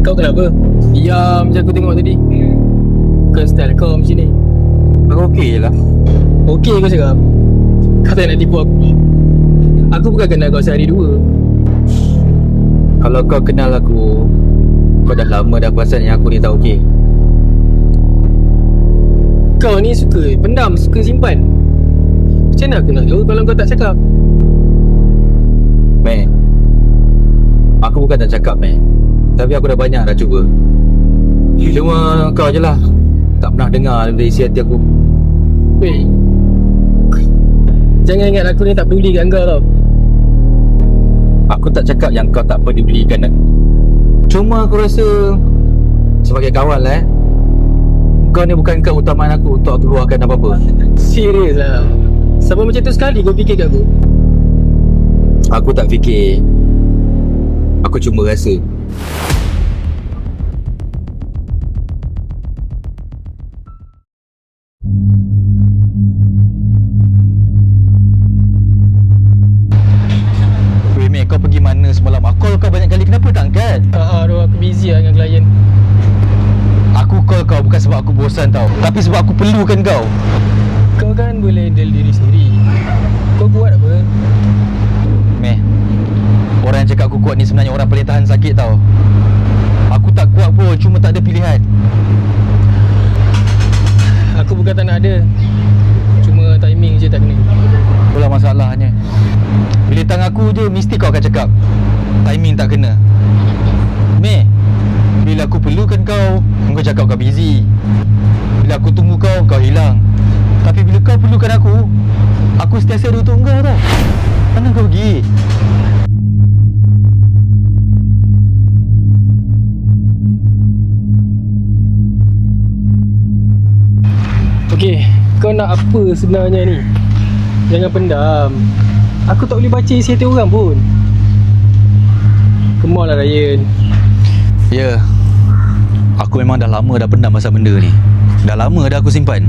Kau kenapa? Diam je aku tengok tadi. Bukan style kau macam ni. Aku okey je lah. Okey kau cakap. Kau tak nak tipu aku. Aku bukan kenal kau sehari dua. Kalau kau kenal aku, kau dah lama dah perasan yang aku ni tak okey. Kau ni suka pendam, suka simpan. Macam mana aku nak tahu kalau kau tak cakap? Meh, aku bukan tak cakap Meh, tapi aku dah banyak dah cuba. Cuma kau je lah tak pernah dengar dari isi hati aku. Weh, jangan ingat aku ni tak peduli kat kau tau. Aku tak cakap yang kau tak pedulikan aku. Cuma aku rasa sebagai kawan lah kau ni bukan keutamaan aku untuk aku luahkan apa-apa. Serius lah. Sampai macam tu sekali kau fikir kat aku? Aku tak fikir. Aku cuma rasa. Weh Mek, kau pergi mana semalam? Aku call kau banyak kali, kenapa tak angkat? Aduh, aku busy lah dengan klien. Aku call kau bukan sebab aku bosan tau, tapi sebab aku perlukan kau. Kau kan boleh handle diri sendiri. Kau buat apa? Meh, orang yang cakap aku kuat ni sebenarnya orang paling tahan sakit tau. Aku tak kuat pun, cuma tak ada pilihan. Aku bukan tak nak ada. Cuma timing je tak kena. Itulah masalahnya. Bila tang aku je, mesti kau akan cakap timing tak kena. Meh, bila aku perlukan kau, kau cakap kau busy. Bila aku tunggu kau, kau hilang. Tapi bila kau perlukan aku sentiasa ada untuk kau tau. Mana kau pergi? Okey, kau nak apa sebenarnya ni? Jangan pendam. Aku tak boleh baca isi hati orang pun. Come on lah Ryan. Ya, aku memang dah lama dah pendam pasal benda ni. Dah lama dah aku simpan.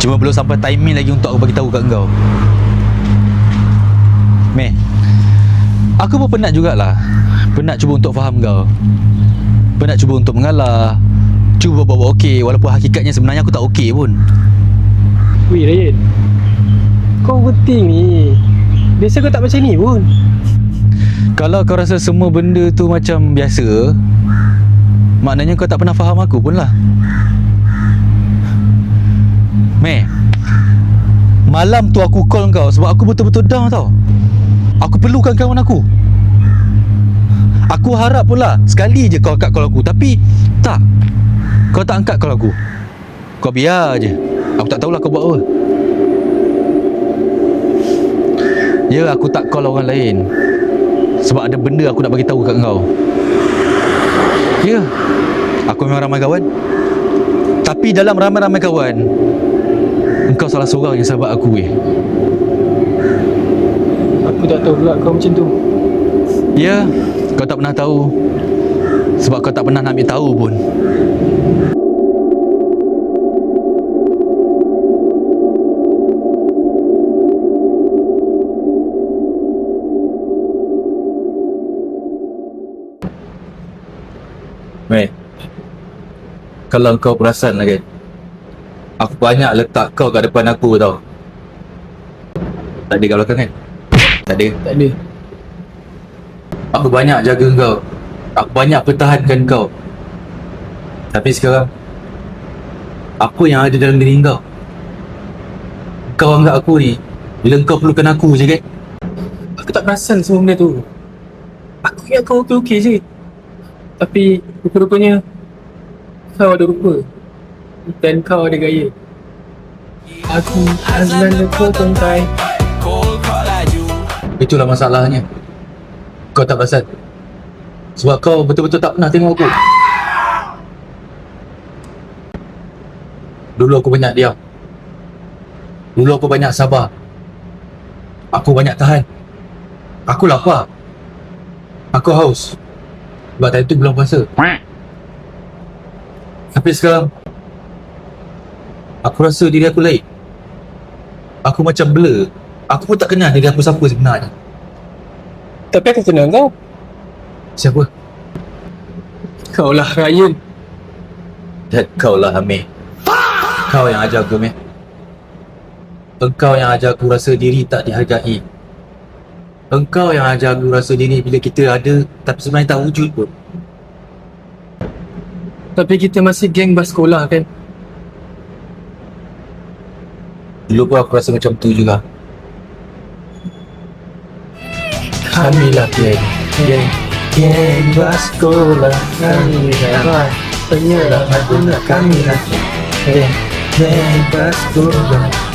Cuma belum sampai timing lagi untuk aku bagi tahu kat kau. Meh, aku pun penat jugalah. Penat cuba untuk faham kau. Penat cuba untuk mengalah. Cuba bawa okey, walaupun hakikatnya sebenarnya aku tak okey pun. Weh Ryan, kau overthink ni. Biasa kau tak macam ni pun. Kalau kau rasa semua benda tu macam biasa, maknanya kau tak pernah faham aku pun lah. Meh, malam tu aku call kau sebab aku betul-betul down tau. Aku perlukan kawan aku. Aku harap pula sekali je kau angkat call aku, tapi tak. Kau tak angkat call aku. Kau biar je. Aku tak tahulah kau buat apa. Ya, aku tak call orang lain sebab ada benda aku nak bagi tahu kat kau. Ya, aku memang ramai kawan. Tapi dalam ramai-ramai kawan, engkau salah seorang yang sahabat aku weh. Aku tak tahu pula kau macam tu. Ya, kau tak pernah tahu sebab kau tak pernah nak ambil tahu pun. Meh, kalau kau perasan lah kan, aku banyak letak kau kat depan aku tau. Tak ada kat belakang kan? Tak ada. Tak ada. Aku banyak jaga kau. Aku banyak pertahankan kau. Tapi sekarang, apa yang ada dalam diri kau? Kau anggap aku ni, bila kau perlukan aku je kan? Aku tak perasan semua benda tu. Aku ingat kau okey-okey je. Tapi rupa-rupanya kau ada rupa dan kau ada gaya. Aku Azlan Lekor Tongkai. Itulah masalahnya. Kau tak perasan. Sebab kau betul-betul tak pernah tengok aku. Dulu aku banyak diam. Dulu aku banyak sabar. Aku banyak tahan. Aku lapar. Aku haus. Sebab tadi tu belum puasa. Tapi sekarang aku rasa diri aku lain. Aku macam blur. Aku pun tak kenal diri aku siapa sebenarnya. Tapi aku kenal kau. Siapa? Kau lah Ryan. Dan kau lah Amir. Kau yang ajar aku, Amir. Engkau yang ajar aku rasa diri tak dihargai. Engkau yang ajar aku rasa diri bila kita ada tapi sebenarnya tak wujud pun. Tapi kita masih geng bas sekolah kan? Dulu pun aku rasa macam tu juga. Kamilah geng bas sekolah. Kamilah penyerah guna Kamilah geng bas sekolah.